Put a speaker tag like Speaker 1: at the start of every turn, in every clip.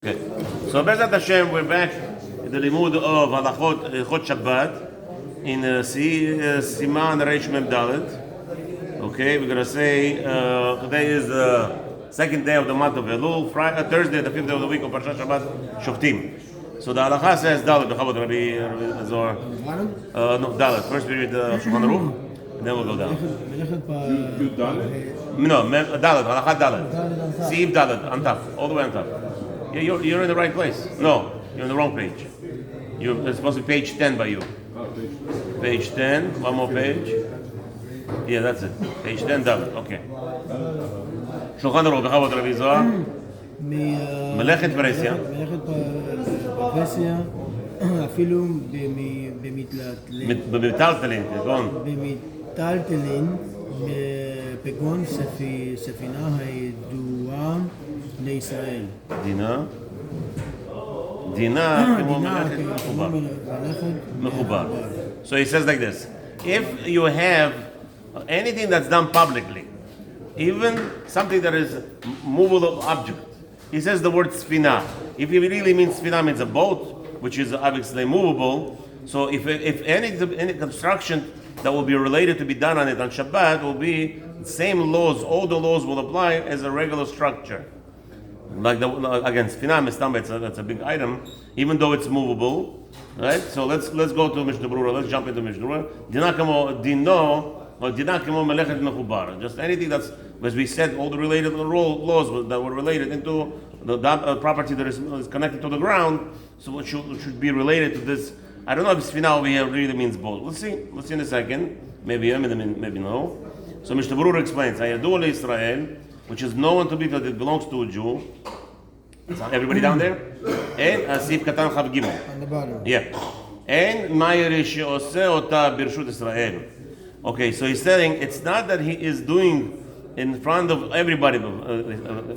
Speaker 1: Okay. So Bezat Hashem, we're back in the limud of Halachot Shabbat in Siman Reish Mem Dalet. Okay, we're gonna say today is the second day of the month of Elul, Thursday, the 5th day of the week of Parshat Shabbat Shoftim. So the halacha says Dalet. Bechavod Rabbi Azor. No, Dalet. First we read the Shulchan Aruch, and then we'll go down. No, Dalet. Halacha Dalet. Siv Dalet on top, all the way on top. Yeah, you're in the right place. No, you're on the wrong page. It's supposed to be page 10 by you. Page 10. One more page. Yeah, that's it. Page 10. Dalet. Okay. Shulchan Aruch. Bechavod Rabbi Azor. מלאכת פרסיה.
Speaker 2: מלאכת פרסיה, אפילו
Speaker 1: במיטלטלין, כגון.
Speaker 2: במיטלטלין, כגון ספינה הידועה לישראל.
Speaker 1: דינה כמו מלאכת מחובר. So he says like this, if you have anything that's done publicly, even something that is movable object, he says the word sfina. If he really means sfina means a boat, which is obviously movable. So if any construction that will be related to be done on it on Shabbat will be the same laws, all the laws will apply as a regular structure. Like again, sfina that's a big item, even though it's movable, right? So let's go to Mishnah Berurah. Let's jump into Mishnah Berurah. Just anything that's, as we said, all the related laws that were related into the property that is connected to the ground, so it should be related to this. I don't know if sfina over here really means boat. Let's see in a second. Maybe no. So Mishnah Berurah explains, Hayadu Israel, which is known to be that it belongs to a Jew. Everybody down there? And Asif Katan Chav Gimel.
Speaker 2: On the bottom.
Speaker 1: Yeah. And Ma'ir She'oseh Ota Birshut Israel. Okay, so he's saying it's not that he is doing in front of everybody.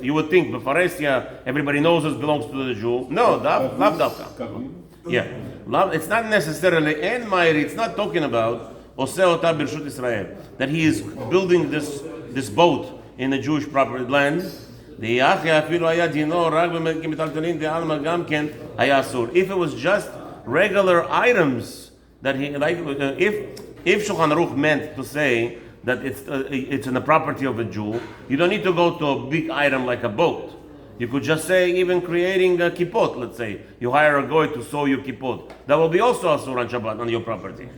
Speaker 1: You would think Befaresia, everybody knows this belongs to the Jew. No, Lav Davka. Yeah, it's not necessarily. And Ma'ir, it's not talking about Oseh Ota Birshut Israel, that he is building this boat in the Jewish property land. If it was just regular items that he like, if Shulchan Aruch meant to say that it's in the property of a Jew, you don't need to go to a big item like a boat. You could just say even creating a kippot. Let's say you hire a goy to sew your kippot. That will be also asur on Shabbat on your property.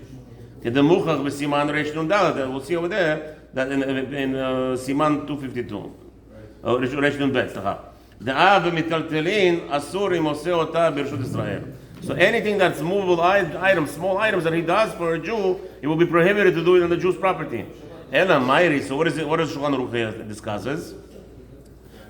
Speaker 1: In the Muchach b'Siman Reish Nun Dalet, we'll see over there that in Siman 252, Reish Nun Bet. De'ah v'mitaltelin asur im oseh ota b'Reshut Israel. So anything that's movable items, small items that he does for a Jew, it will be prohibited to do it on the Jew's property. Ela Ma'iri. So what does Shulchan Aruch discusses?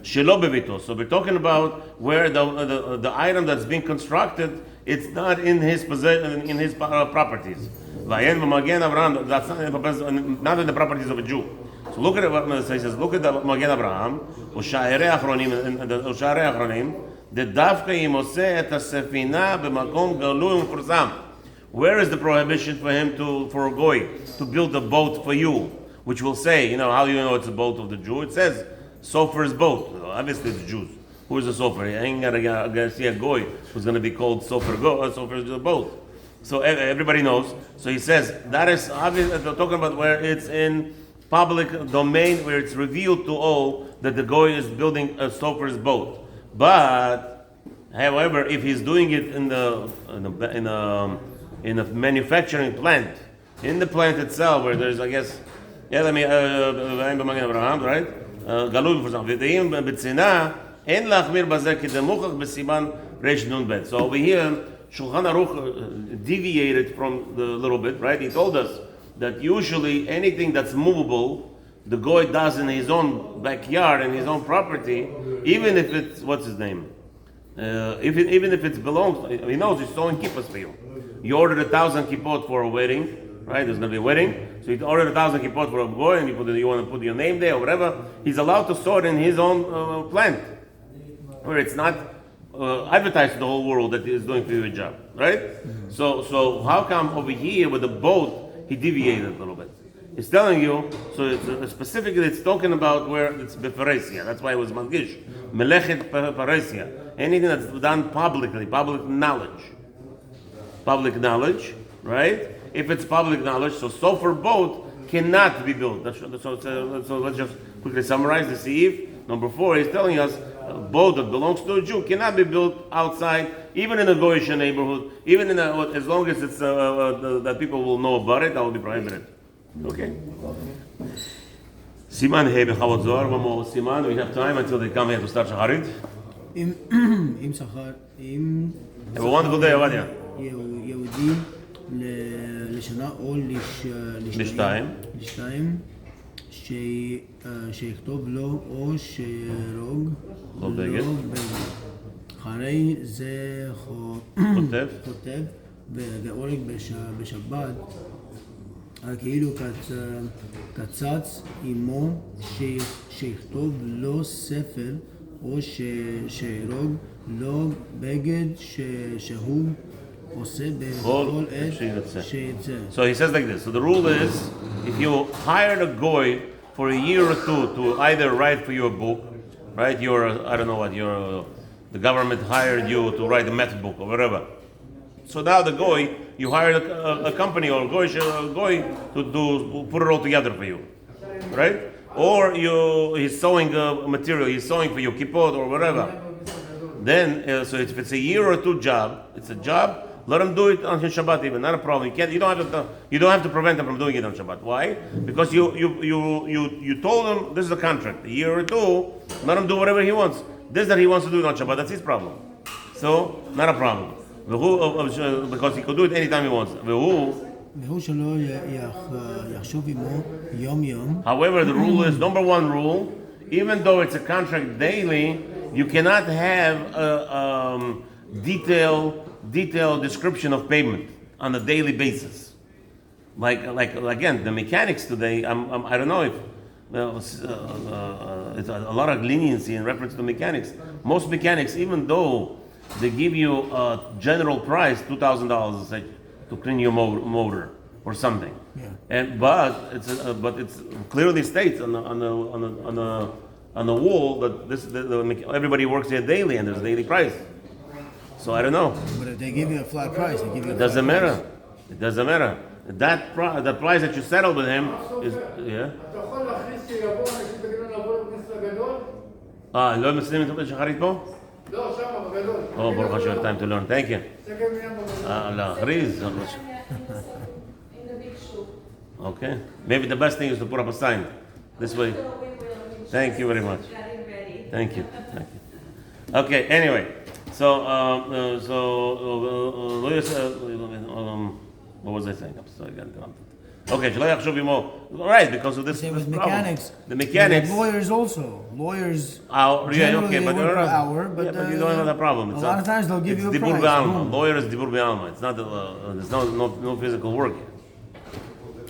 Speaker 1: Shelo bevito. So we're talking about where the item that's being constructed, it's not in his possession, in his properties. Vayen v'magen Avraham. That's not in the properties of a Jew. So look at what it says. Look at the Magen Avraham. U'sha'arei achronim. Where is the prohibition for him for a goy to build a boat for you, which will say, how do you know it's a boat of the Jew? It says Sofer's boat. Obviously it's Jews. Who is a Sofer? I ain't gonna see a goy who's gonna be called Sofer's boat. So everybody knows. So he says that is obviously talking about where it's in public domain, where it's revealed to all that the goy is building a Sofer's boat. But, however, if he's doing it in a manufacturing plant, in the plant itself, where there's, I guess, right? So over here, Shulchan Aruch deviated from the little bit, right? He told us that usually anything that's movable, the goy does in his own backyard and his own property, even if it's what's his name, even if it belongs, he knows he's sewing kippahs for you. You ordered 1,000 kippot for a wedding, right? There's going to be a wedding, so you ordered 1,000 kippot for a goy, and you want to put your name there or whatever. He's allowed to sew it in his own plant, where it's not advertised to the whole world that he's doing for you a job, right? So how come over here with the boat he deviated a little bit? It's telling you, so it's specifically it's talking about where it's beparesia. That's why it was Malgish. Melechet paresia. Anything that's done publicly, public knowledge. Public knowledge, right? If it's public knowledge, so sofer boat cannot be built. So let's just quickly summarize the Seif. Number 4 is telling us a boat that belongs to a Jew cannot be built outside, even in a Goyish neighborhood, even in as long as it's that people will know about it, that will be prohibited. Okay. Siman Hey Bechavot Zohar, one more Siman. We have time until they come here to start Shacharit. Have a wonderful day, Avadia.
Speaker 2: יהודי לשנה או לשתיים שיכתוב לו או שירוג
Speaker 1: לא בגד.
Speaker 2: אחרי זה כותב והורג בשבת כאילו קצץ עמו שיכתוב לו ספר או שירוג לו בגד שהוא
Speaker 1: So he says like this. So the rule is, if you hired a goy for a year or two to either write for you a book, right? I don't know what, the government hired you to write a math book or whatever. So now the goy, you hired a company or a goy to put it all together for you, right? Or he's sewing material, he's sewing for you, kippot or whatever. Then, so if it's a year or two job, it's a job. Let him do it on his Shabbat even, not a problem. You don't have to prevent him from doing it on Shabbat. Why? Because you told him this is a contract. A year or two, let him do whatever he wants. This that he wants to do it on Shabbat, that's his problem. So not a problem. Because he could do it anytime he wants. However, the rule is, number 1 rule, even though it's a contract daily, you cannot have a detailed description of payment on a daily basis. Like again, the mechanics today. I don't know if it's a lot of leniency in reference to mechanics. Most mechanics, even though they give you a general price, $2,000 to clean your motor or something, but it's clearly states on the wall that everybody works here daily and there's a daily price. So I don't know.
Speaker 2: But if they give you a flat price, they give you.
Speaker 1: It doesn't matter. It doesn't matter. The price that you settled with him is לא מסלימים את שחרית פה?
Speaker 3: לא, שם, בגדול.
Speaker 1: Oh, ברוך השם, time to learn. Thank you. להכריז.
Speaker 3: In the big shoe.
Speaker 1: Okay. Maybe the best thing is to put up a sign. This way. Thank you very much. Thank you. Okay, anyway. So, what was I saying? I'm sorry, I got interrupted. Okay, שלא יחשוב עמו. Right, because of this
Speaker 2: Same with
Speaker 1: problem.
Speaker 2: mechanics.
Speaker 1: The mechanics.
Speaker 2: And lawyers also. Lawyers.
Speaker 1: Yeah, okay,
Speaker 2: but
Speaker 1: work
Speaker 2: per hour. But
Speaker 1: you don't have that problem.
Speaker 2: A lot of times they'll give you a
Speaker 1: dibur
Speaker 2: price.
Speaker 1: be'alma. Lawyer is dibur be'alma. It's not. There's no physical work.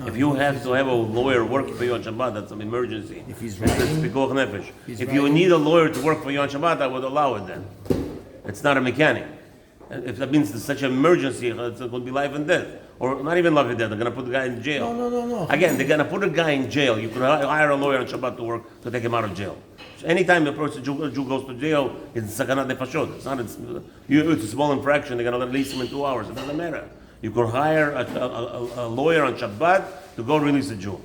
Speaker 1: If you have to have a lawyer work for you on Shabbat, that's an emergency.
Speaker 2: If he's
Speaker 1: It's
Speaker 2: writing,
Speaker 1: pikuach nefesh. If you
Speaker 2: writing.
Speaker 1: need a lawyer to work for you on Shabbat, I would allow it then. It's not a mechanic. If that means there's such an emergency, it's going to be life and death. Or not even life and death, they're going to put the guy in jail.
Speaker 2: No.
Speaker 1: Again, they're going to put a guy in jail. You could hire a lawyer on Shabbat to work to take him out of jail. So anytime a Jew goes to jail, it's sakanat nefashot. It's a small infraction. They're going to release him in 2 hours. It doesn't matter. You could hire a lawyer on Shabbat to go release a Jew.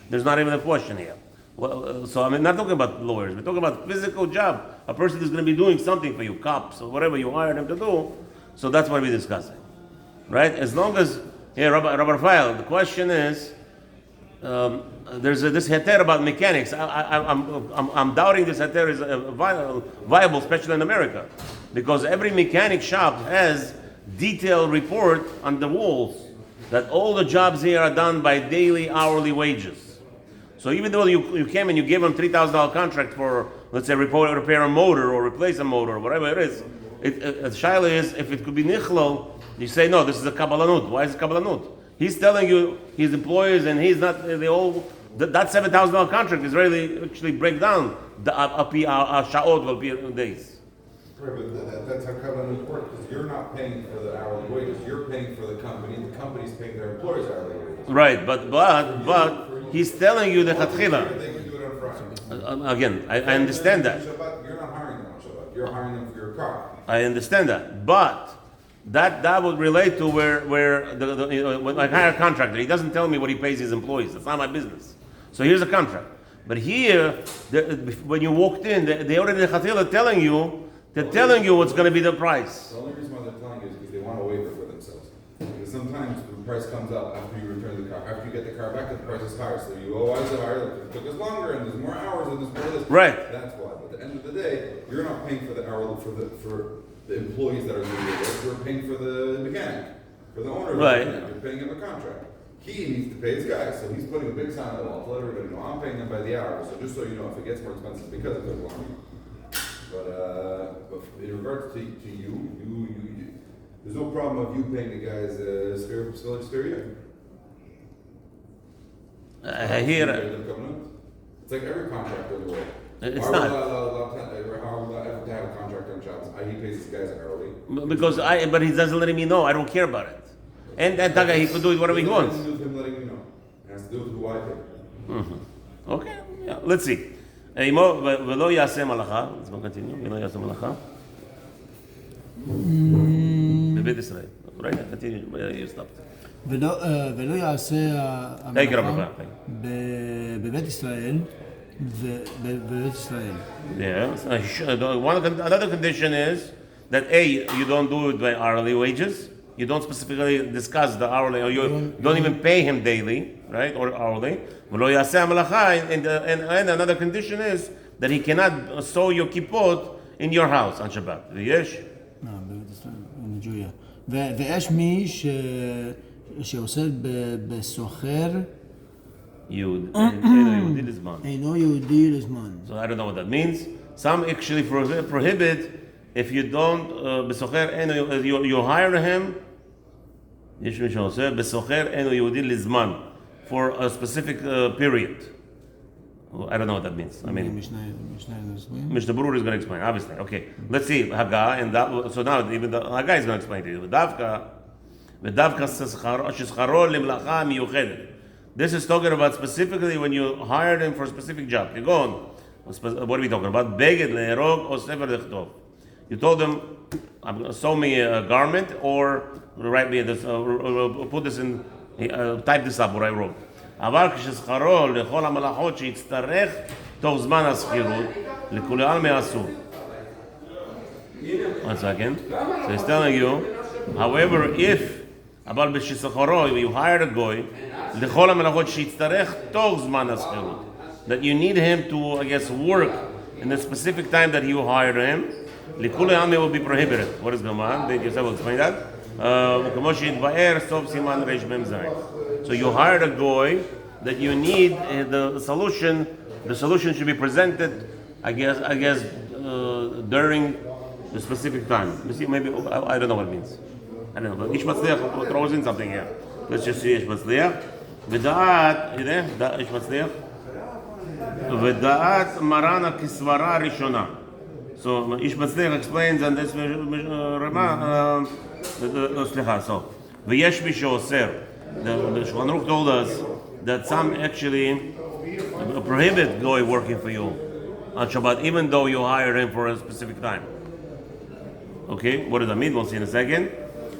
Speaker 1: There's not even a question here. Well, so I'm not talking about lawyers. We're talking about physical job. A person is going to be doing something for you, cops or whatever you hire them to do. So that's what we're discussing, right? As long as Rabbi Raphael, the question is, there's this heter about mechanics. I'm doubting this heter is viable, especially in America, because every mechanic shop has detailed report on the walls that all the jobs here are done by daily, hourly wages. So even though you came and you gave them $3,000 contract for, let's say, repair a motor or replace a motor or whatever it is, Shaila is, if it could be nichlal, you say, no, this is a kabbalanut. Why is it kabbalanut? He's telling you his employers and he's not, that $7,000 contract is really actually break down the shaot will be days.
Speaker 4: Right, but that's how covenants work, because you're not paying for the hourly wages, you're paying for the company's paying their employees hourly wages.
Speaker 1: Right, but he's telling you the chatchila.
Speaker 4: They can do it on Friday.
Speaker 1: Again, I understand that.
Speaker 4: Shabbat, you're not hiring them on Shabbat, you're hiring them for your car.
Speaker 1: I understand that, but that would relate to where when I hire a contractor, he doesn't tell me what he pays his employees. That's not my business. So here's a contract. But here, when you walked in, they already telling you. They're telling you what's going to be the price.
Speaker 4: The only reason why they're telling you is because they want a waiver for themselves. Because sometimes the price comes up after you return the car. After you get the car back, the price is higher. So you, why is it higher? It took us longer, and there's more hours, and there's more of this.
Speaker 1: Right.
Speaker 4: That's why. But at the end of the day, you're not paying for the hourly for the employees that are doing the work. You're paying for the mechanic, for the owner of the mechanic. You're paying him a contract. He needs to pay his guys, so he's putting a big sign on the wall to let everybody know I'm paying them by the hour. So just so you know, if it gets more expensive because it took longer. But in regards to you, there's no problem of you paying the guys spare year. It's like every contract in the world.
Speaker 1: It's not.
Speaker 4: How would I ever have a contract on jobs? He pays his guys hourly.
Speaker 1: But he doesn't let me know. I don't care about it. And that guy, he could do it whatever he wants.
Speaker 4: It has to do with him letting me know. It has to do with who I pay.
Speaker 1: Okay, yeah. Let's see. ולא יעשה מלאכה, let's continue, ולא יעשה מלאכה. בבית ישראל. רגע, continue, you stopped.
Speaker 2: ולא יעשה המלאכה בבית ישראל בבית ישראל.
Speaker 1: Yeah. Another condition is that you don't do it by hourly wages. You don't specifically discuss the hourly, or you don't even pay him daily, right, or hourly. And another condition is that he cannot sew your kippot in your house on Shabbat. Yes?
Speaker 2: No, בבית ישראל, בג'ויה. ויש מי שעושה בסוחר אינו יהודי לזמן.
Speaker 1: So I don't know what that means. Some actually prohibit if you don't בסוחר you hire him. יש מי שעושה בסוחר אינו יהודי לזמן for a specific period. I don't know what that means. I mean, Mishnah Berurah is going to explain, obviously. Okay, let's see Haggah, and that, so now even the Haggah is going to explain to you. This is talking about specifically when you hired him for a specific job. You go on. What are we talking about? Beged le'erog or sefer lechtov. You told him, sew me a garment or write me this, put this in, type this up what I wrote. אבל כששכרו לכל המלאכות שיצטרך תוך זמן השכירות לכולי עלמא אסור. One second. So he's telling you, however, if אבל בששכרו, you hired a goy, לכל המלאכות שיצטרך תוך זמן השכירות, that you need him to, I guess, work in the specific time that you hired him, לכולי עלמא will be prohibited. What is going on? Did Yosef will explain that? כמו שהתבאר סוף סימן רש מ"ז. So you hired a goy that you need the solution. The solution should be presented, I guess, during the specific time. You see, maybe I don't know what it means. I don't know. Ish Mazliach throws in something here. Let's just see Ish Mazliach. V'da'at, Ish Mazliach. V'da'at marana kisvara rishona. So Ish Mazliach explains, and this so v'yesh mi she'oser. The Shulchan Aruch told us that some actually prohibit goy working for you on Shabbat, even though you hire him for a specific time. Okay, what does that mean? We'll see in a second.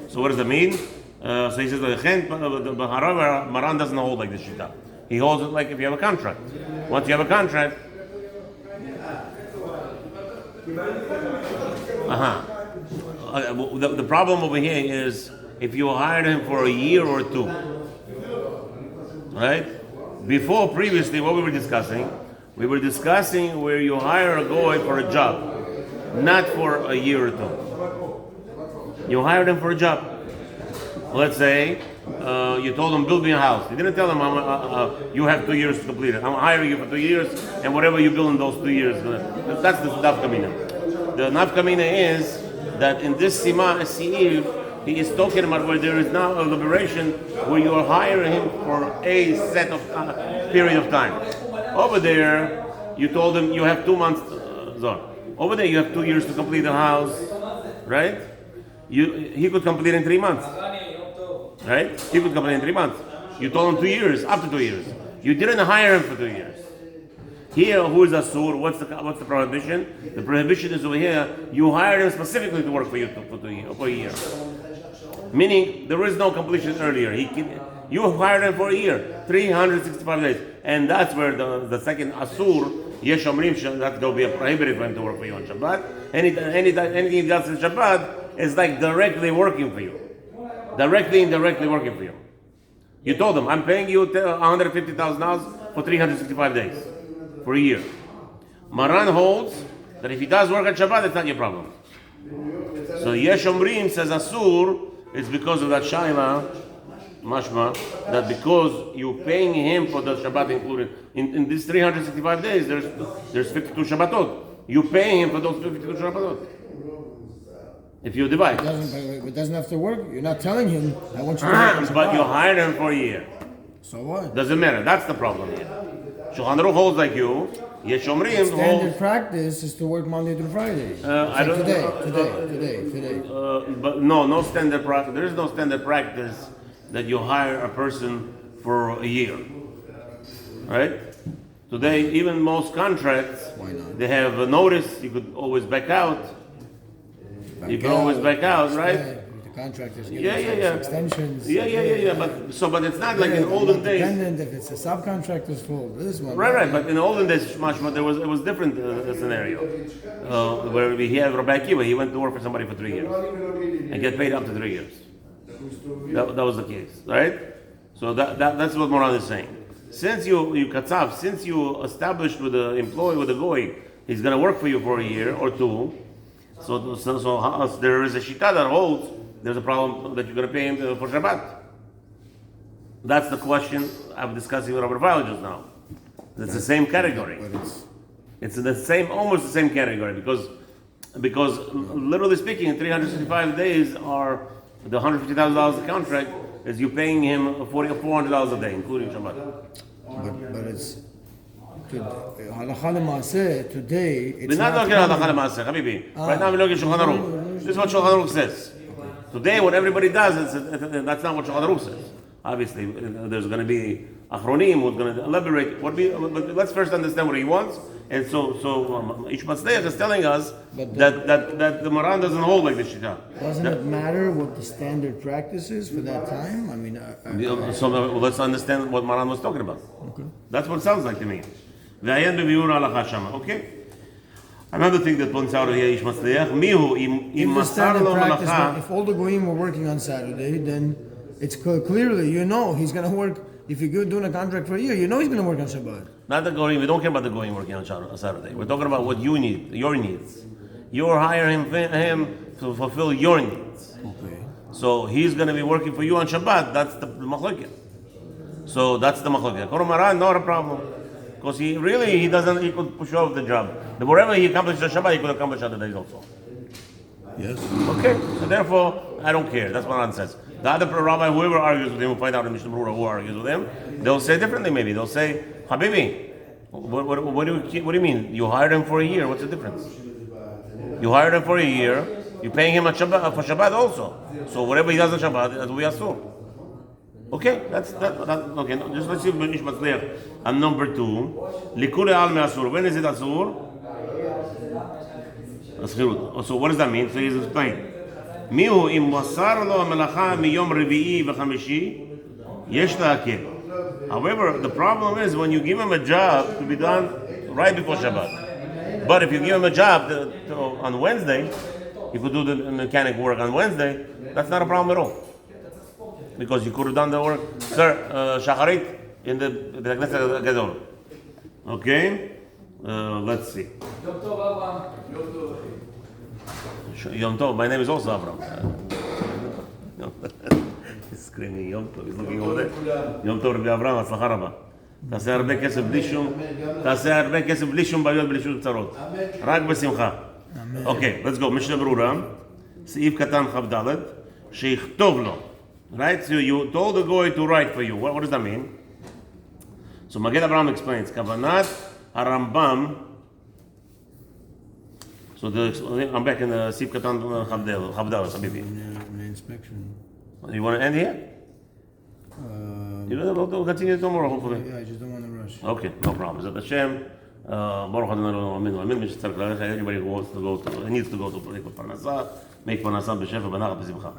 Speaker 1: So what does that mean? So he says, however, Maran doesn't hold like this shita. He holds it like if you have a contract. Once you have a contract, the problem over here is if you hired him for a year or two, right? Before, previously, what we were discussing where you hire a goy for a job, not for a year or two. You hired him for a job. Let's say you told him, build me a house. You didn't tell him, you have 2 years to complete it. I'm hiring you for 2 years, and whatever you build in those 2 years, that's the nafkamina. The nafkamina is that in this Sima Seir, he is talking about where there is now a liberation where you are hiring him for a set of period of time. Over there, you told him you have 2 months. Over there, you have 2 years to complete the house, right? He could complete in 3 months, right? He could complete in 3 months. You told him 2 years, up to 2 years. You didn't hire him for 2 years. Here, who is Asur? What's the prohibition? The prohibition is over here. You hired him specifically to work for you for a year. Meaning, there is no completion earlier. You hired him for a year, 365 days. And that's where the second Asur, Yesh Omrim, that's going to be a prohibited for him to work for you on Shabbat. Anything else in Shabbat is like directly working for you. Directly, indirectly working for you. You told him, I'm paying you $150,000 for 365 days, for a year. Maran holds that if he does work on Shabbat, it's not your problem. So Yesh Omrim says Asur, it's because of that Shaila, Mashma, that because you're paying him for the Shabbat included, in these 365 days, there's 52 Shabbatot. You pay him for those 52 Shabbatot. If you divide.
Speaker 2: It doesn't have to work. You're not telling him, I want you to work.
Speaker 1: But you hired him for a year.
Speaker 2: So what?
Speaker 1: Doesn't matter. That's the problem here. Shulchan Aruch holds like you. Yesh Omrim
Speaker 2: Standard practice is to work Monday through Friday.
Speaker 1: I don't
Speaker 2: Today.
Speaker 1: But no standard practice. There is no standard practice that you hire a person for a year, right? Today, even most contracts,
Speaker 2: Why not?
Speaker 1: they have a notice. You could always back out. You can always back out, right?
Speaker 2: The contractors get
Speaker 1: Yeah.
Speaker 2: extensions.
Speaker 1: Yeah. But it's not like in olden days.
Speaker 2: Dependent if it's a subcontractor's fault. This one.
Speaker 1: Right. But in the olden days, it was different scenario where he had Rabbi Akiva. He went to work for somebody for 3 years and get paid up to 3 years. That was the case, right? So that's what Moran is saying. Since you katzav, since you established with the employee, with the goy, he's going to work for you for a year or two. So there is a shita that holds there's a problem that you're going to pay him for Shabbat. That's the question I'm discussing with Rabbi File just now. It's the same category. It's the same, almost the same category because literally speaking, 365 days are the $150,000 a contract is you paying him $400 a day, including Shabbat.
Speaker 2: But it's Halakha l'maaseh today.
Speaker 1: We're not looking at Halakha l'maaseh, Habibi. Right now we're looking at Shulchan Aruch. This is what Shulchan Aruch says. Today, what everybody does, that's not what Shulchan Aruch says. Obviously, there's going to be Achronim who's going to elaborate. But let's first understand what he wants. And so Ish Mazliach is telling us that the Moran doesn't hold like the Shita.
Speaker 2: Doesn't it matter what the standard practice is for that time? I mean,
Speaker 1: so let's understand what Moran was talking about.
Speaker 2: Okay.
Speaker 1: That's what it sounds like to me. Okay. Another thing that points out here, Ish Mazliach, Mihu im masar lo malacha.
Speaker 2: If all the goyim were working on Saturday, then it's clearly he's going to work. If you're doing a contract for a year, he's going to work on Shabbat.
Speaker 1: Not the goyim. We don't care about the goyim working on Saturday. We're talking about what you need, your needs. You're hiring him to fulfill your needs.
Speaker 2: Okay.
Speaker 1: So he's going to be working for you on Shabbat. That's the machlokes. So that's the machlokes. Maran, not a problem, because he could push off the job. Whatever he accomplished on Shabbat, he could accomplish other days also.
Speaker 2: Yes.
Speaker 1: Okay. So therefore, I don't care. That's what Maran says. The other rabbi, whoever argues with him, we'll find out in Mishnah Berurah who argues with him. They'll say differently. Maybe they'll say, Habibi, what do you mean? You hired him for a year. What's the difference? You hired him for a year. You're paying him for Shabbat also. So whatever he does on Shabbat, that's what we assume. Okay, that's that. Okay, just let's see Ish Mazliach. And number 2, Likule al me asur. When is it asur? So what does that mean? So he's explaining. Mihu im wasar lo melacha miyom revi'i v'chamishi yesh la'akil. However, the problem is when you give him a job to be done right before Shabbat. But if you give him a job on Wednesday, you could do the mechanic work on Wednesday. That's not a problem at all, because you could have done the work, sir, shacharit in the Knesset Gadol. Okay, let's see. Yom Tov. My name is also Avram. He's screaming Yom Tov. He's looking over there. Yom Tov Rabbi Avram, הצלחה רבה. תעשה הרבה כסף בלי שום בעיות, בלי שום צרות. רק בשמחה. Okay, let's go. Mishnah Berurah, סעיף קטן כ"ד, שיכתוב לו. Right? So you told the guy to write for you. What does that mean? So Magid Abraham explains, כוונת הרמב"ם So I'm back in the Sip Katan Chavdal, Habibi.
Speaker 2: The inspection.
Speaker 1: You want to end here? We'll continue tomorrow, hopefully.
Speaker 2: Yeah, I just don't want to rush.
Speaker 1: Okay, no problem. Zat Hashem, Baruch Adonai Eloheinu Amen. Anybody who wants to go to, needs to go to Parnasah, make Parnasah b'shefa b'nachat b'simcha.